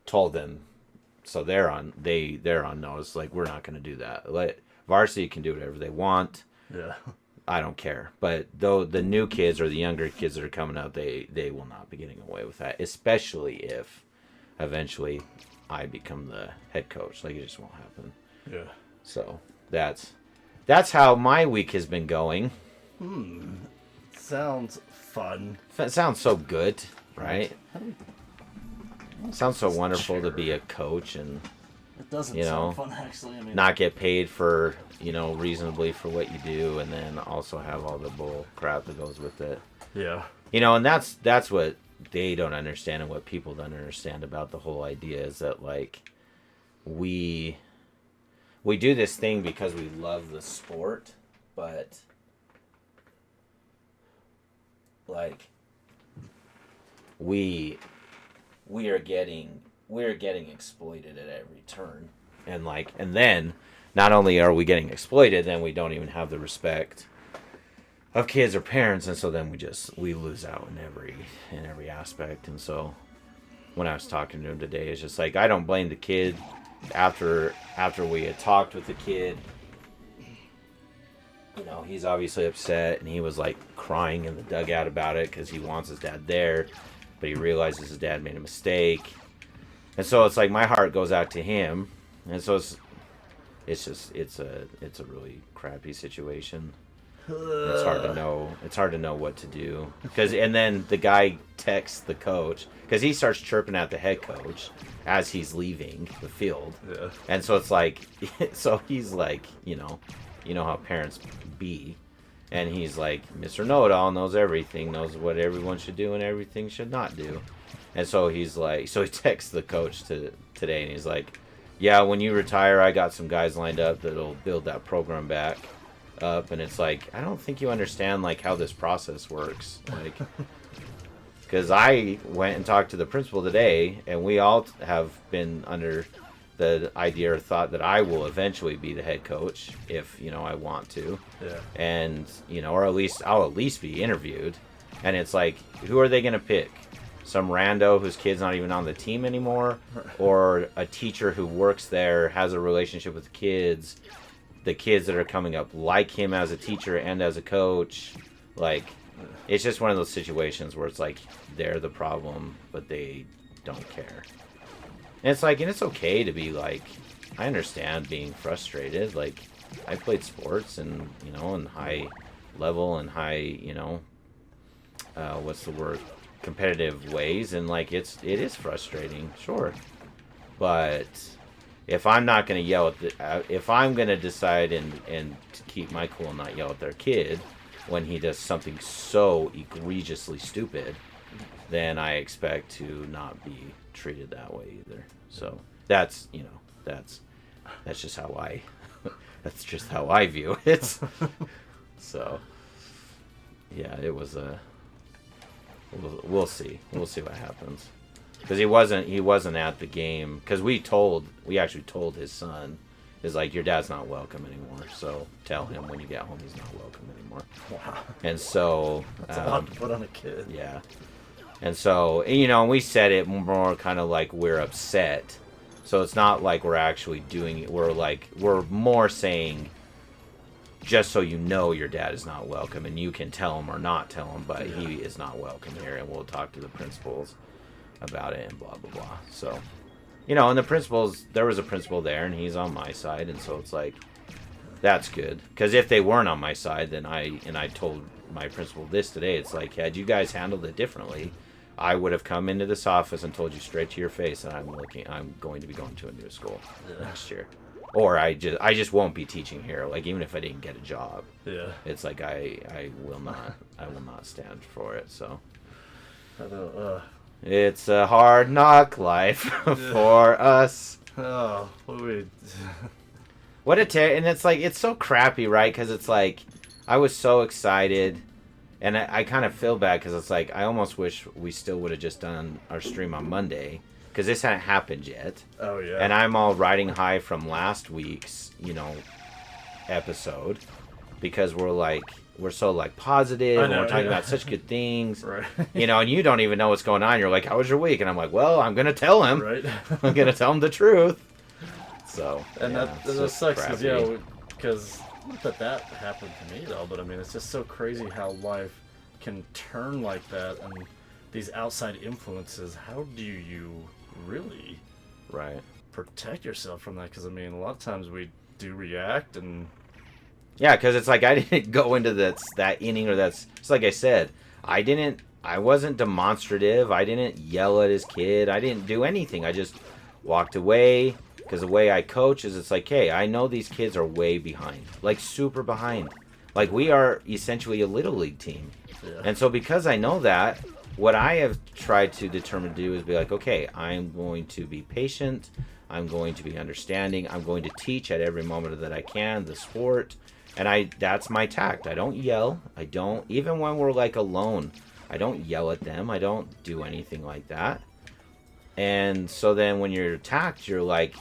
told them, so they're on notice. Like, we're not going to do that. Let varsity can do whatever they want. Yeah. I don't care. But though the new kids or the younger kids that are coming up, they will not be getting away with that, especially if eventually I become the head coach. Like, it just won't happen. Yeah. So that's how my week has been going. Sounds fun. It sounds so good, right? Sounds so wonderful to be a coach and It doesn't you know, sound fun, actually. I mean, not get paid for, reasonably for what you do, and then also have all the bull crap that goes with it. yeah. And that's what they don't understand, and what people don't understand about the whole idea is that, like, we do this thing because we love the sport, but like we are getting exploited at every turn, and then not only are we getting exploited, then we don't even have the respect of kids or parents, and so then we lose out in every aspect. And so when I was talking to him today, it's just like, I don't blame the kid. After we had talked with the kid, he's obviously upset, and he was like crying in the dugout about it because he wants his dad there, but he realizes his dad made a mistake. And so it's like, my heart goes out to him, and so it's a really crappy situation. It's hard to know. It's hard to know what to do, and then the guy texts the coach because he starts chirping at the head coach as he's leaving the field. Yeah. And so it's like, so he's like, how parents be, and he's like, Mr. Know-It-All knows everything, knows what everyone should do and everything should not do. And so he's like, so he texts the coach today, and he's like, yeah, when you retire, I got some guys lined up that'll build that program back up. And it's like, I don't think you understand, like, how this process works. Like, because I went and talked to the principal today, and we all have been under the idea or thought that I will eventually be the head coach if, I want to. Yeah. And, or I'll at least be interviewed. And it's like, who are they going to pick? Some rando whose kid's not even on the team anymore, or a teacher who works there, has a relationship with the kids that are coming up like him as a teacher and as a coach. Like, it's just one of those situations where it's like, they're the problem, but they don't care. And it's like, and it's okay to be like, I understand being frustrated. Like, I played sports and, in high level and high, what's the word? Competitive ways, and like, it is frustrating, sure. But if I'm not going to yell at if I'm going to decide and to keep my cool and not yell at their kid when he does something so egregiously stupid, then I expect to not be treated that way either. So that's just how I that's just how I view it. So yeah, it was we'll see what happens, because he wasn't at the game, because we actually told his son, is like, your dad's not welcome anymore, so tell him when you get home he's not welcome anymore. Wow. And so that's a lot to put on a kid. Yeah. And so, we said it more kind of like we're upset. So it's not like we're actually doing it. We're more saying, just so you know, your dad is not welcome, and you can tell him or not tell him, but he is not welcome here, and we'll talk to the principals about it and blah, blah, blah. So, and there was a principal there, and he's on my side, and so it's like, that's good. Because if they weren't on my side, then I told my principal this today, it's like, had you guys handled it differently, I would have come into this office and told you straight to your face that I'm going to be going to a new school next year. Or I just won't be teaching here. Like, even if I didn't get a job, it's like, I will not stand for it. So it's a hard knock life for us. Oh, and it's like, it's so crappy, right? Because it's like, I was so excited, and I kind of feel bad because it's like, I almost wish we still would have just done our stream on Monday, because this hadn't happened yet. Oh, yeah. And I'm all riding high from last week's, episode. because we're so like positive, and we're talking about such good things, Right. and you don't even know what's going on. You're like, how was your week? And I'm like, well, I'm gonna tell him. Right. I'm gonna tell him the truth. So And yeah, that it's just sucks because crappy. because not that happened to me though, but I mean it's just so crazy how life can turn like that, and these outside influences. How do you really Right. protect yourself from that? Because I mean, a lot of times we do react, and Yeah, because it's like I didn't go into that inning, or it's like I said, I wasn't demonstrative. I didn't yell at his kid. I didn't do anything. I just walked away, because the way I coach is it's like, hey, I know these kids are way behind, like super behind. Like we are essentially a little league team. yeah. And so because I know that, what I have tried to determine to do is be like, okay, I'm going to be patient. I'm going to be understanding. I'm going to teach at every moment that I can the sport. And that's my tact. I don't yell. I don't, even when we're like alone, I don't yell at them. I don't do anything like that. And so then when you're attacked, you're like,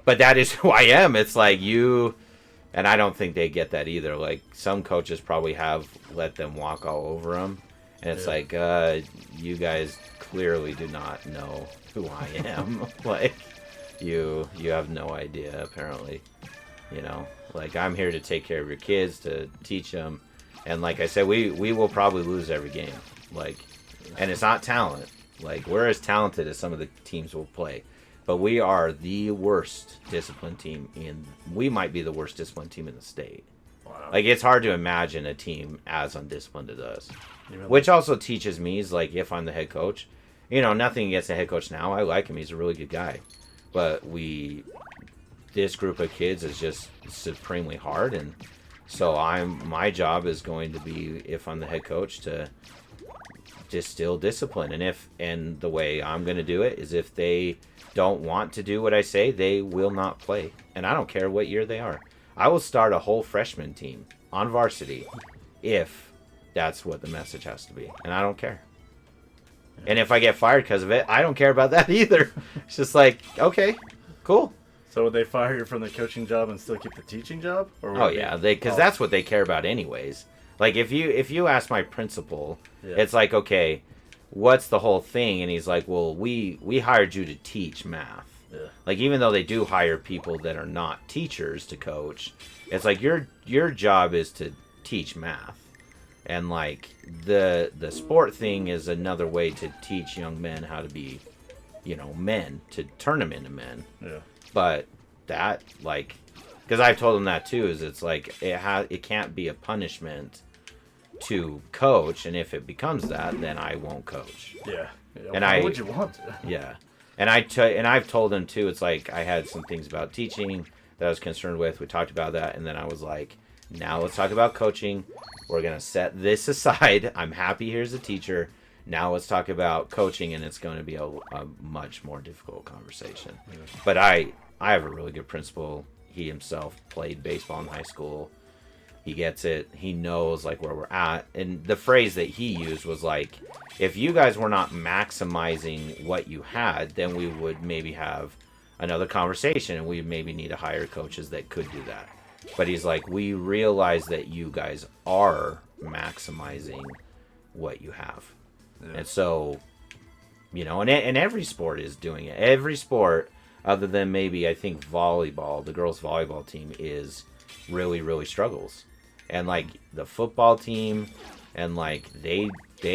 but that is who I am. It's like and I don't think they get that either. Like some coaches probably have let them walk all over them. And it's like, you guys clearly do not know who I am. Like you have no idea apparently. Like I'm here to take care of your kids, to teach them. And like I said, we will probably lose every game. Like, and it's not talent. Like we're as talented as some of the teams will play, but we are the worst disciplined team we might be the worst disciplined team in the state. Wow. Like it's hard to imagine a team as undisciplined as us. Which also teaches me is like, if I'm the head coach, nothing against the head coach now. I like him. He's a really good guy. But this group of kids is just supremely hard. And so my job is going to be, if I'm the head coach, to distill discipline. And the way I'm going to do it is if they don't want to do what I say, they will not play. And I don't care what year they are. I will start a whole freshman team on varsity if that's what the message has to be. And I don't care. And if I get fired because of it, I don't care about that either. It's just like, okay, cool. So would they fire you from the coaching job and still keep the teaching job? Or Oh yeah, because that's what they care about anyways. Like if you ask my principal, it's like, okay, what's the whole thing? And he's like, well, we hired you to teach math. Yeah. Like even though they do hire people that are not teachers to coach, it's like your job is to teach math. And like the sport thing is another way to teach young men how to be, men, to turn them into men. Yeah. But that, like, because I've told them that too, is it's like it can't be a punishment to coach, and if it becomes that, then I won't coach. Yeah. And why would you want to? Yeah. And I've told them too. It's like I had some things about teaching that I was concerned with. We talked about that, and then I was like, now let's talk about coaching. We're gonna set this aside. I'm happy here as a teacher. Now let's talk about coaching, and it's going to be a much more difficult conversation. Yeah. But I have a really good principal. He himself played baseball in high school. He gets it. He knows like where we're at. And the phrase that he used was like, if you guys were not maximizing what you had, then we would maybe have another conversation, and we maybe need to hire coaches that could do that. But he's like, we realize that you guys are maximizing what you have. Yeah. And so, and every sport is doing it. Every sport, other than maybe, I think, volleyball, the girls' volleyball team is really, really struggles. And, like, the football team, and, like, they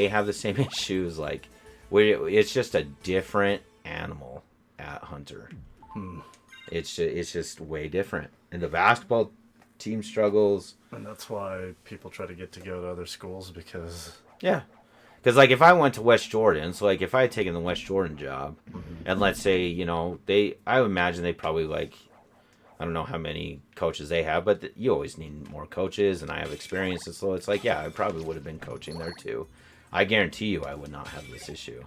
have the same issues. Like, it's just a different animal at Hunter. It's just way different. And the basketball team struggles. And that's why people try to get to go to other schools, because... Yeah. Because, like, if I went to West Jordan, so, like, if I had taken the West Jordan job, and let's say, I would imagine they probably, like, I don't know how many coaches they have, but you always need more coaches, and I have experience, and so it's like, yeah, I probably would have been coaching there, too. I guarantee you I would not have this issue.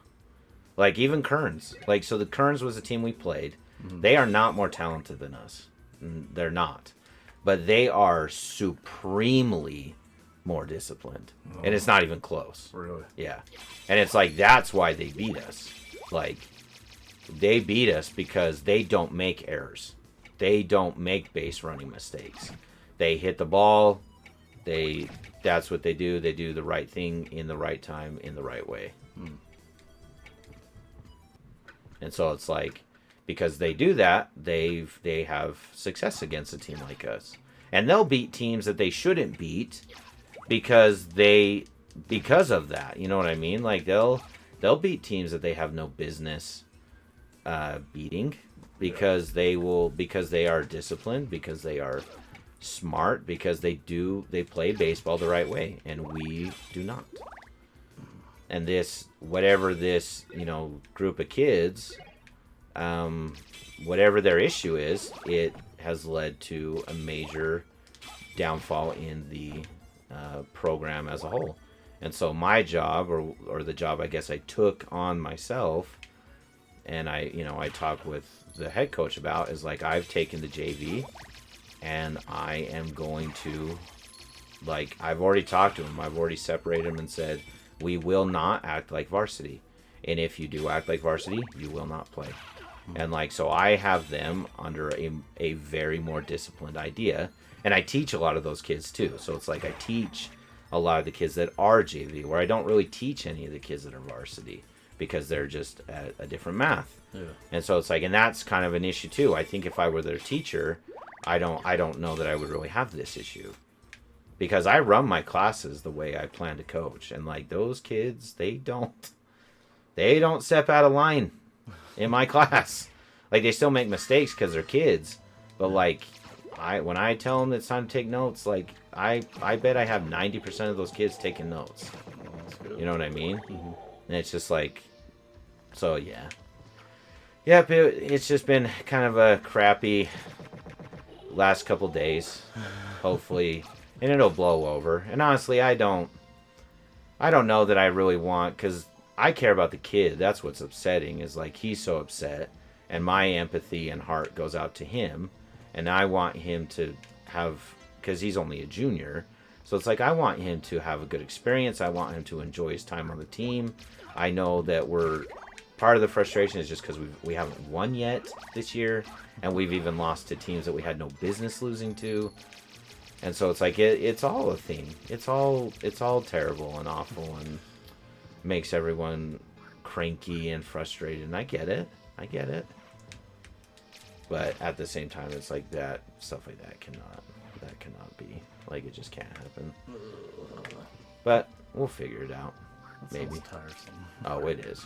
Like, even Kearns. Like, so the Kearns was a team we played. Mm-hmm. They are not more talented than us. They're not. But they are supremely more disciplined. Oh. And it's not even close. Really? Yeah. And it's like, that's why they beat us. Like, they beat us because they don't make errors. They don't make base running mistakes. They hit the ball. That's what they do. They do the right thing in the right time in the right way. And so it's like, because they do that, they have success against a team like us, and they'll beat teams that they shouldn't beat because of that. You know what I mean? Like they'll beat teams that they have no business beating because they are disciplined, because they are smart, because they play baseball the right way, and we do not. And whatever this group of kids, whatever their issue is, it has led to a major downfall in the program as a whole. And so my job, or the job I guess I took on myself, and I talk with the head coach about, is like, I've taken the JV, and I am going to, like, I've already talked to him. I've already separated him and said, we will not act like varsity. And if you do act like varsity, you will not play. And like, so I have them under a very more disciplined idea. And I teach a lot of those kids too. So it's like I teach a lot of the kids that are JV, where I don't really teach any of the kids that are varsity because they're just at a different math. Yeah. And so it's like, and that's kind of an issue too. I think if I were their teacher, I don't know that I would really have this issue. Because I run my classes the way I plan to coach. And like, those kids, they don't step out of line in my class. Like, they still make mistakes because they're kids. But like, when I tell them it's time to take notes, like, I bet I have 90% of those kids taking notes. You know what I mean? Mm-hmm. And it's just like, so yeah. Yep, it's just been kind of a crappy last couple days. Hopefully. And it'll blow over. And honestly, I don't know that I really want, because I care about the kid. That's what's upsetting, is like, he's so upset, and my empathy and heart goes out to him, and I want him to have, because he's only a junior, so it's like, I want him to have a good experience. I want him to enjoy his time on the team. I know that part of the frustration is just because we haven't won yet this year, and we've even lost to teams that we had no business losing to. And so it's like, it's all a thing. It's all terrible and awful, and makes everyone cranky and frustrated. And I get it. But at the same time, it's like, that stuff like that cannot be. Like, it just can't happen. But we'll figure it out. Maybe. Sounds tiresome. Oh, it is.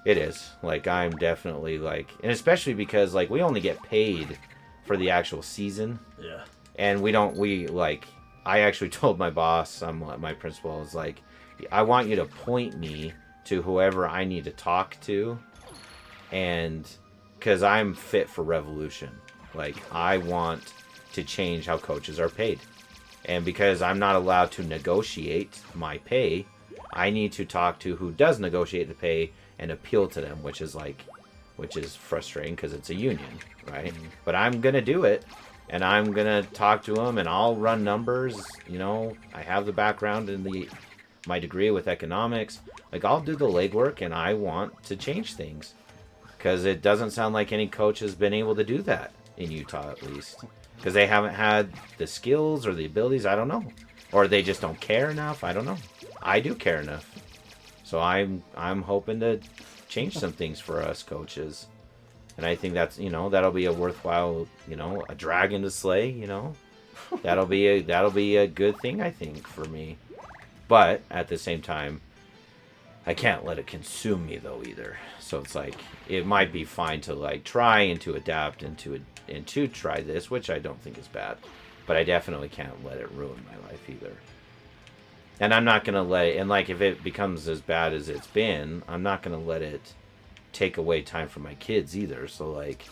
It is. Like, I'm definitely like, and especially because like, we only get paid for the actual season. Yeah. And I actually told my boss, my principal, is like, I want you to point me to whoever I need to talk to, and because I'm fit for revolution. Like, I want to change how coaches are paid. And because I'm not allowed to negotiate my pay, I need to talk to who does negotiate the pay and appeal to them, which is frustrating because it's a union, right? Mm-hmm. But I'm going to do it. And I'm going to talk to them, and I'll run numbers. I have the background in my degree with economics. Like, I'll do the legwork, and I want to change things. Because it doesn't sound like any coach has been able to do that in Utah, at least. Because they haven't had the skills or the abilities. I don't know. Or they just don't care enough. I don't know. I do care enough. So I'm hoping to change some things for us coaches. And I think that's, that'll be a worthwhile, a dragon to slay, That'll be a good thing, I think, for me. But at the same time, I can't let it consume me though either. So it's like, it might be fine to like try and to adapt and to try this, which I don't think is bad. But I definitely can't let it ruin my life either. And I'm not gonna let it, and like, if it becomes as bad as it's been, I'm not gonna let it take away time from my kids either. So like,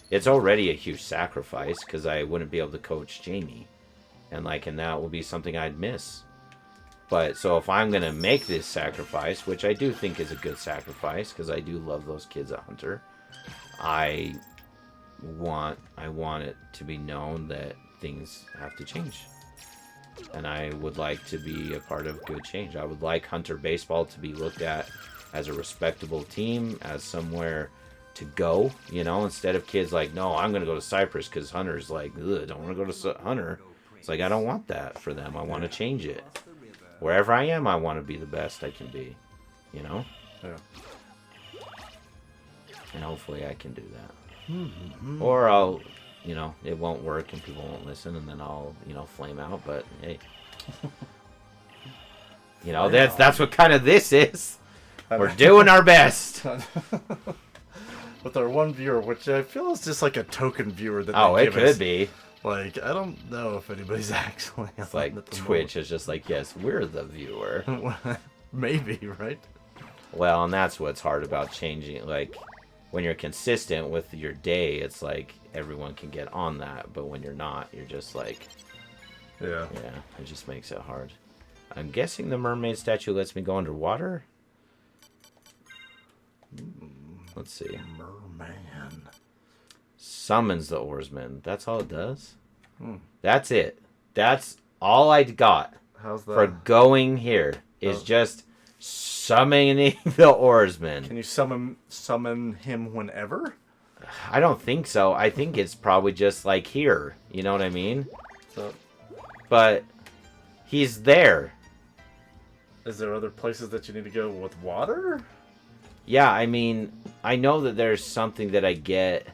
it's already a huge sacrifice because I wouldn't be able to coach Jamie, and that will be something I'd miss. But so if I'm gonna make this sacrifice, which I do think is a good sacrifice because I do love those kids at Hunter, I want it to be known that things have to change, and I would like to be a part of good change. I would like Hunter baseball to be looked at as a respectable team, as somewhere to go, instead of kids like, no, I'm going to go to Cypress because Hunter's like, ugh, don't want to go to Hunter. It's like, I don't want that for them. I want to change it. Wherever I am, I want to be the best I can be. You know? Yeah. And hopefully I can do that. Or I'll, you know, it won't work and people won't listen, and then I'll, you know, flame out. But hey, you know, that's what kind of this is. We're doing our best. With our one viewer, which I feel is just like a token viewer that Oh, they it give could us. be. Like, I don't know if anybody's actually. It's like Twitch is just like, yes, we're the viewer. Maybe, right? Well, and that's what's hard about changing. Like, when you're consistent with your day, it's like everyone can get on that. But when you're not, you're just like, Yeah. it just makes it hard. I'm guessing the mermaid statue lets me go underwater. Let's see. Merman. Summons the oarsman. That's all it does? That's it. That's all I got How's that? for going here is just summoning the oarsman. Can you summon him whenever? I don't think so. I think it's probably just like here. You know what I mean? So, But he's there. is there other places that you need to go with water? Yeah, I mean, I know that there's something that I get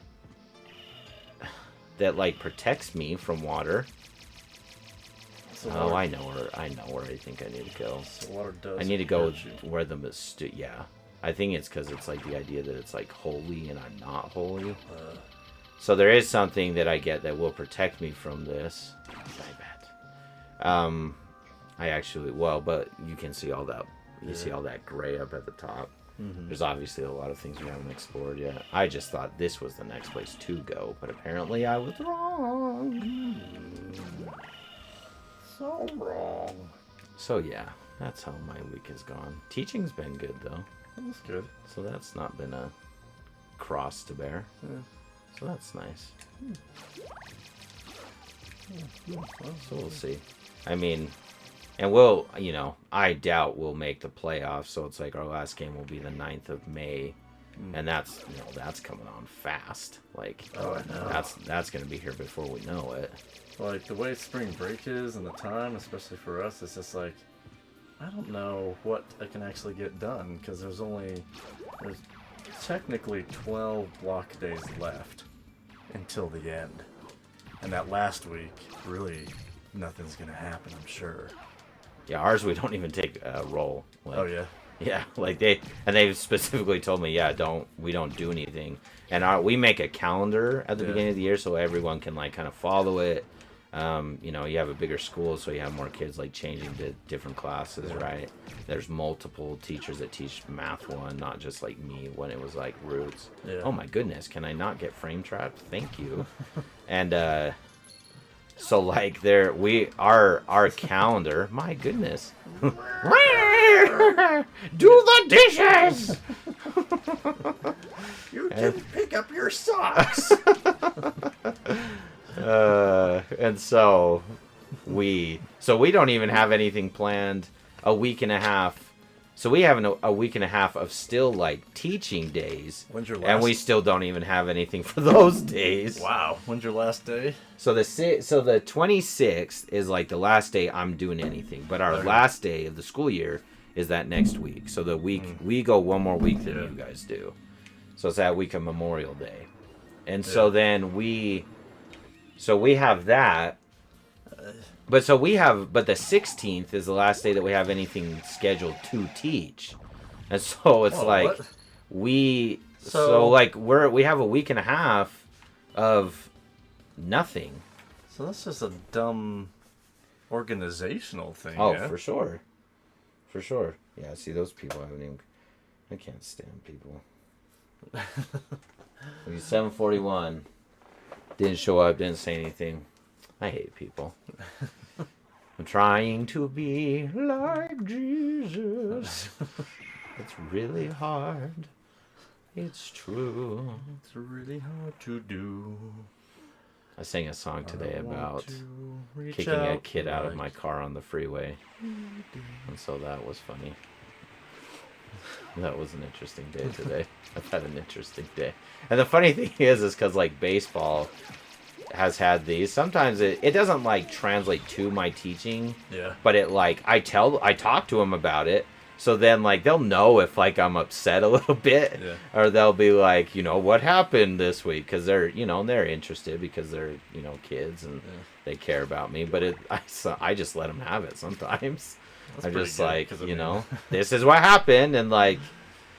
that like protects me from water. So Oh, water, I know where I think I need to go. So water does. I need to go hurt you. where the yeah. I think it's because it's like the idea that it's like holy and I'm not holy. So there is something that I get that will protect me from this. I bet. I actually but you can see all that. You see all that gray up at the top. There's obviously a lot of things we haven't explored yet. I just thought this was the next place to go, but apparently I was wrong. So wrong. So yeah, that's how my week has gone. Teaching's been good though. That's good. So that's not been a cross to bear. Yeah. So that's nice. So we'll see. I mean, and we'll, you know, I doubt we'll make the playoffs. So it's like our last game will be the 9th of May. And that's, you know, that's coming on fast. Like, Oh, I know. that's going to be here before we know it. Like, the way spring break is and the time, especially for us, it's just like, I don't know what I can actually get done, because there's technically 12 block days left until the end. And that last week, really, nothing's going to happen, I'm sure. Yeah, ours we don't even take a roll. Like, Oh, yeah? Yeah, like they specifically told me, we don't do anything, and we make a calendar at the beginning of the year so everyone can like kind of follow it. You know, you have a bigger school, so you have more kids like changing to different classes, right? There's multiple teachers that teach Math 1, not just like me when it was like Roots. Yeah. Oh my goodness, can I not get frame trapped? Thank you. And so like our calendar, my goodness. Do the dishes. You didn't pick up your socks! And so we don't even have anything planned a week and a half. So we have a week and a half of still like teaching days. When's your last? And we still don't even have anything for those days. Wow. When's your last day? So the 26th is like the last day I'm doing anything. But our last day of the school year is that next week. So the week we go one more week than you guys do. So it's that week of Memorial Day. And so then we have that. But the 16th is the last day that we have anything scheduled to teach. And so it's like what? we have a week and a half of nothing. So that's just a dumb organizational thing. Oh, yeah? for sure. For sure. Yeah, see those people I can't stand people. 741. Didn't show up, didn't say anything. I hate people. I'm trying to be like Jesus. It's really hard. It's true. It's really hard to do. I sang a song today about reach kicking a out kid out of like- my car on the freeway. And so that was funny. That was an interesting day today. I've had an interesting day. And the funny thing is because like baseball, has had these. Sometimes it doesn't like translate to my teaching. Yeah. But it like I talk to them about it. So then like they'll know if like I'm upset a little bit, Yeah. or they'll be like, what happened this week, because they're they're interested, because they're kids and they care about me. But I just let them have it sometimes. That's I'm pretty just good, like, 'cause, I mean, this is what happened, and like,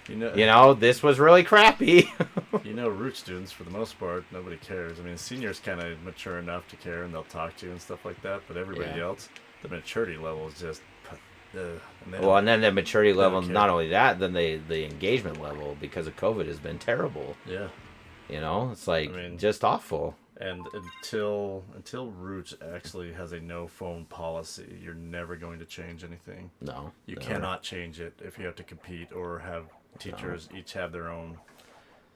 this was really crappy. root students, for the most part, nobody cares. I mean, seniors kind of mature enough to care, and they'll talk to you and stuff like that. But everybody else, the maturity level is just. And then the maturity level, care. not only that, then the engagement level, because of COVID, has been terrible. Yeah. It's like, just awful. And until Roots actually has a no phone policy, you're never going to change anything. No. You never. cannot change it if you have to compete or have teachers each have their own.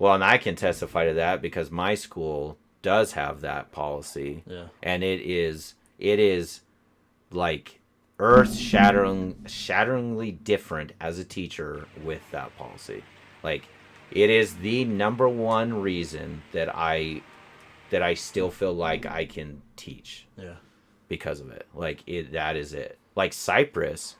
Well, and I can testify to that, because my school does have that policy. Yeah. And it is like shatteringly different as a teacher with that policy. Like, it is the number one reason that I still feel like I can teach. Yeah. Because of it. Like, that is it. Like Cypress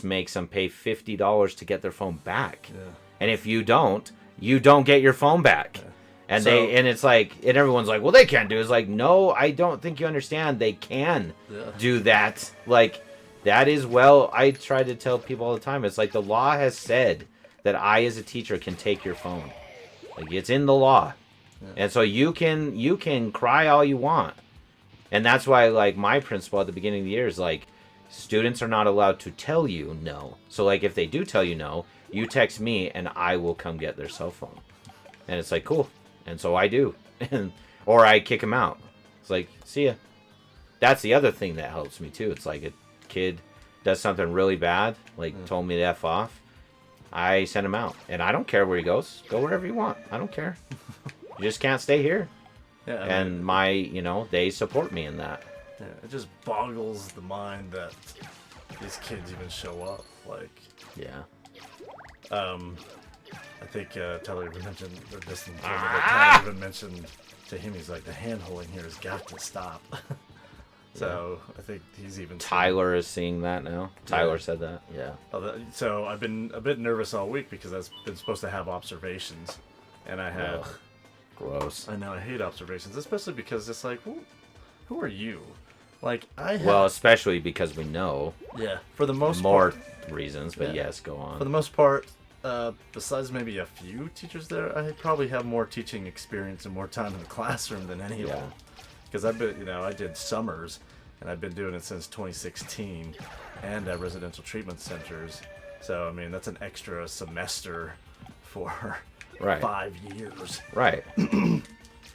makes them pay $50 to get their phone back. Yeah. And if you don't get your phone back. Yeah. And it's like, and everyone's like, well, they can't do it. It's like, no, I don't think you understand. They can do that. Like, that is, I try to tell people all the time. It's like, the law has said that I, as a teacher, can take your phone. Like, it's in the law. Yeah. And so you can cry all you want. And that's why, like, my principal at the beginning of the year is like, students are not allowed to tell you no. So, like, if they do tell you no, you text me and I will come get their cell phone. And it's like, cool. And so I do. Or I kick them out. It's like, see ya. That's the other thing that helps me too. It's like, a kid does something really bad, like told me to F off, I send him out. And I don't care where he goes. Go wherever you want. I don't care. You just can't stay here. Yeah, and they support me in that. Yeah, it just boggles the mind that these kids even show up. Like, yeah. I think Tyler even mentioned this, and Tyler even mentioned to him, he's like, the hand holding here has got to stop. So I think he's even. Tyler is seeing that now. Tyler said that. Yeah. So I've been a bit nervous all week, because I've been supposed to have observations, and I have. Ugh, gross. I know, I hate observations, especially because it's like, who are you? Like, I have. Well, especially because we know. Yeah. For the most more part. Reasons, but yes, go on. For the most part, besides maybe a few teachers there, I probably have more teaching experience and more time in the classroom than any of them. Because I've been, I did summers, and I've been doing it since 2016, and at residential treatment centers. So, I mean, that's an extra semester for 5 years. Right.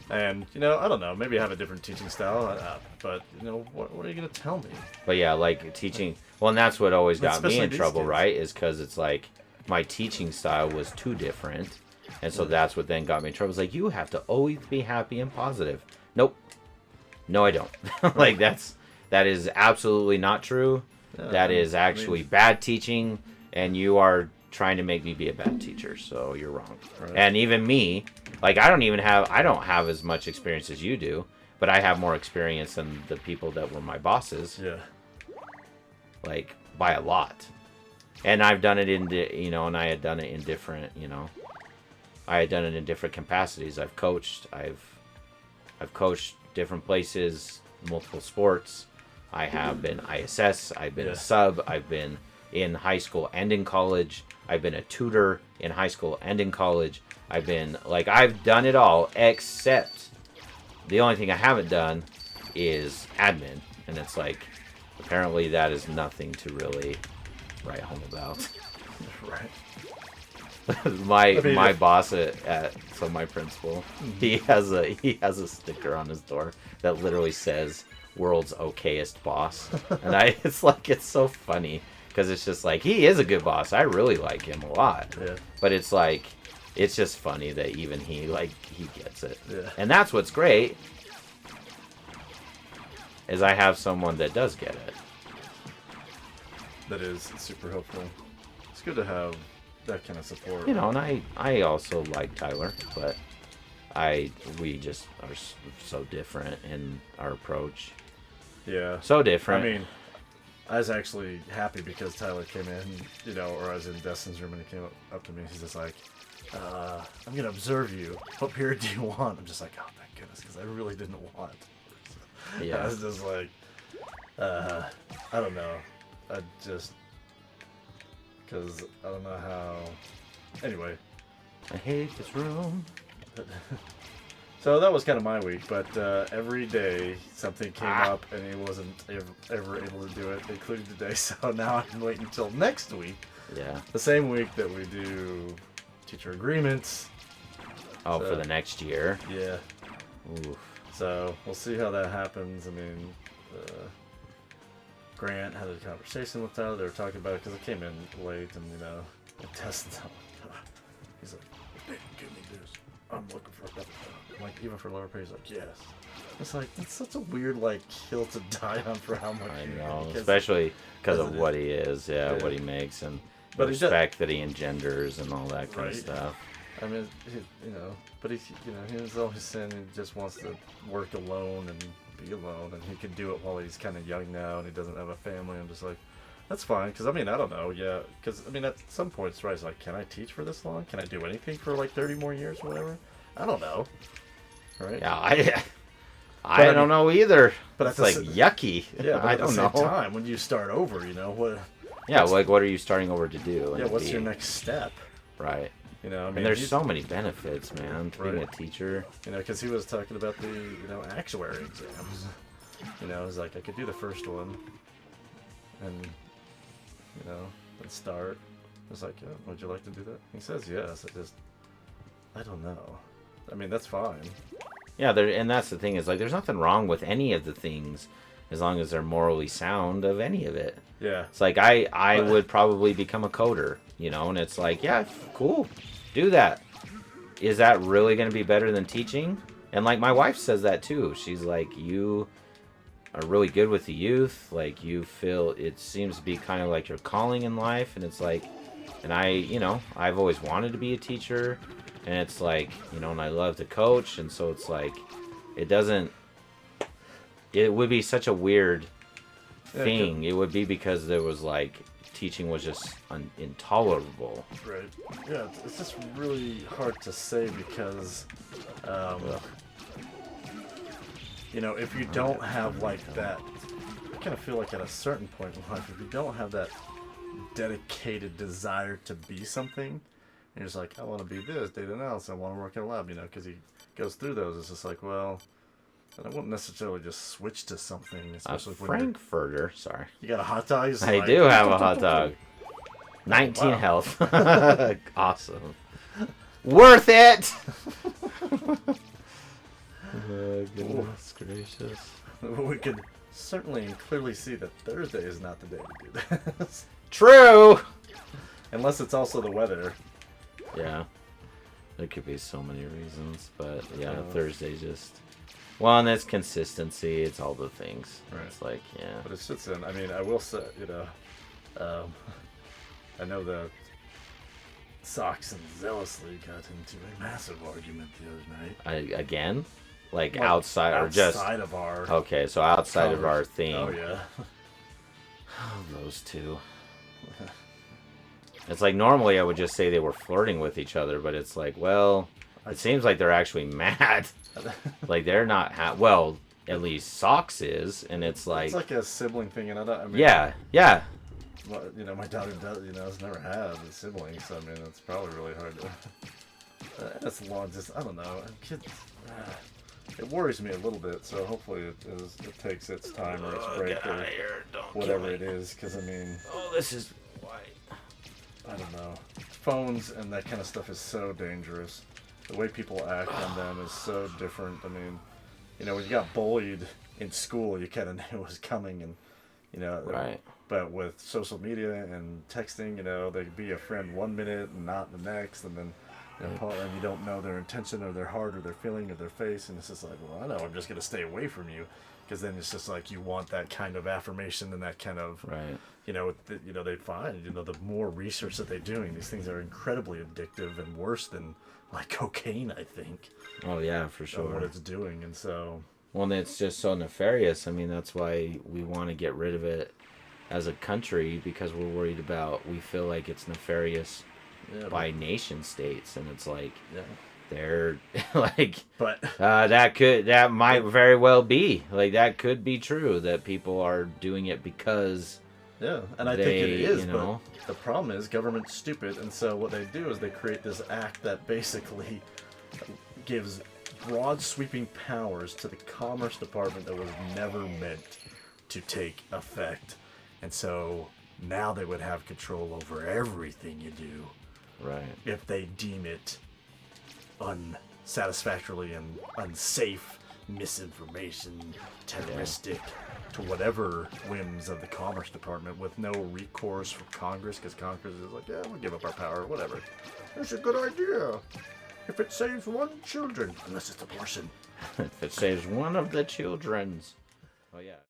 And, I don't know, maybe I have a different teaching style, but, what are you going to tell me? But yeah, like teaching, well, and that's what always got me in trouble, right? Is because it's like, my teaching style was too different. And so that's what then got me in trouble. It's like, you have to always be happy and positive. Nope. No, I don't. Like, that is absolutely not true. That is actually bad teaching, and you are trying to make me be a bad teacher, so you're wrong. Right. And even me, like, I don't have as much experience as you do, but I have more experience than the people that were my bosses. Yeah. Like, by a lot. And I've done it and I had done it in different, I had done it in different capacities. I've coached different places, multiple sports. I have been ISS. I've been a sub. I've been in high school and in college. I've been a tutor in high school and in college. I've done it all, except the only thing I haven't done is admin. And it's like, apparently that is nothing to really write home about. Right. my boss so my principal, he has a sticker on his door that literally says "World's okayest boss," and it's so funny, because it's just like, he is a good boss. I really like him a lot. Yeah. But it's like, it's just funny that even he gets it. Yeah. And that's what's great, is I have someone that does get it. That is super helpful. It's good to have that kind of support. And I also like Tyler, but we just are so different in our approach. Yeah. So different. I mean, I was actually happy because Tyler came in, you know, or I was in Destin's room and he came up to me and he's just like, I'm going to observe you. What period do you want? I'm just like, oh, thank goodness, because I really didn't want. Yeah. I was just like, I don't know. I just, because I don't know how. Anyway. I hate this room. So that was kind of my week, but every day something came up and he wasn't ever able to do it, including today. So now I can wait until next week. Yeah. The same week that we do teacher agreements. Oh, so, for the next year? Yeah. Oof. So we'll see how that happens. I mean, Grant had a conversation with Tyler. They were talking about it because it came in late and, you know, tested them. He's like, they didn't give me this. I'm looking for another job. Like, even for lower pay, he's like, yes. It's like, that's such a weird, like, hill to die on for how much. I know, especially because of what he is, what he makes, and the respect that he engenders and all that kind of stuff. I mean, you know, but he's, you know, he was always saying he just wants to work alone and be alone, and he can do it while he's kind of young now and he doesn't have a family. I'm just like, that's fine, because I mean, I don't know, because I mean, at some point, it's right. It's like, can I teach for this long? Can I do anything for like 30 more years or whatever? I don't know, right? Yeah, I don't know either. But it's like yucky. Yeah, but I at don't the know. same time, when you start over, you know what? Yeah, like what are you starting over to do? Yeah, what's your next step? Right. You know, I mean, and there's so many benefits, man, to being a teacher. You know, because he was talking about the, you know, actuary exams. You know, he's like, I could do the first one, and, you know, then start. It's like, yeah, would you like to do that? He says yes. I don't know. I mean, that's fine. Yeah, and that's the thing is, like, there's nothing wrong with any of the things as long as they're morally sound of any of it. Yeah. It's like, I would probably become a coder, you know, and it's like, yeah, cool. Do that. Is that really going to be better than teaching? And like my wife says that too. She's like, you are really good with the youth. Like you feel it seems to be kind of like your calling in life. And it's like, and I've always wanted to be a teacher. And it's like, you know, and I love to coach. And so it's like, it would be such a weird thing. It would be because there was like, teaching was just intolerable. Right. Yeah, it's just really hard to say because, you know, if you don't have like that, I kind of feel like at a certain point in life, if you don't have that dedicated desire to be something, and you're just like, I want to be this, data analysis, I want to work in a lab, you know, because he goes through those. It's just like, well, I wouldn't necessarily just switch to something, especially when Frankfurter, sorry. You got a hot dog? I do have a hot dog. 19 health. Awesome. Worth it! Goodness gracious. We could certainly and clearly see that Thursday is not the day to do this. True! Unless it's also the weather. Yeah. There could be so many reasons, but yeah, Thursday just... Well, and it's consistency. It's all the things. Right. It's like, yeah. But it's just, I mean, I will say, you know, I know that Sox and Zealously got into a massive argument the other night. Again? Like outside or just... Outside of our... Okay, so outside of our theme. Oh, yeah. Those two. It's like normally I would just say they were flirting with each other, but it's like, well, it seems like they're actually mad. Like they're not well, at least Sox is, and it's like a sibling thing, and I mean, yeah. Well, you know, my daughter does, you know, has never had a sibling, so I mean, it's probably really hard to. That's long, just I don't know. Kids, it worries me a little bit, so hopefully it takes its time or its break or whatever it is, because I mean. Oh, this is white. I don't know. Phones and that kind of stuff is so dangerous. The way people act on them is so different. I mean, you know, when you got bullied in school, you kind of knew it was coming, and you know. Right. But with social media and texting, you know, they could be a friend 1 minute and not the next, and then and you don't know their intention or their heart or their feeling or their face, and it's just like, well, I know I'm just gonna stay away from you because then it's just like you want that kind of affirmation and that kind of, Right. they find, the more research that they're doing, these things are incredibly addictive and worse than like cocaine, I think. Oh yeah, for sure. What it's doing, and so. Well, and it's just so nefarious. I mean, that's why we want to get rid of it as a country, because we feel like it's nefarious by nation states, and it's like they're like, but that might very well be like, that could be true, that people are doing it because and I think it is, but the problem is government's stupid, and so what they do is they create this act that basically gives broad sweeping powers to the Commerce Department that was never meant to take effect. And so now they would have control over everything you do. Right. If they deem it unsatisfactorily and unsafe, misinformation, terroristic, to whatever whims of the Commerce Department, with no recourse from Congress, because Congress is like, yeah, we'll give up our power, whatever. That's a good idea. If it saves one children, unless it's abortion. If it saves one of the children's. Oh yeah.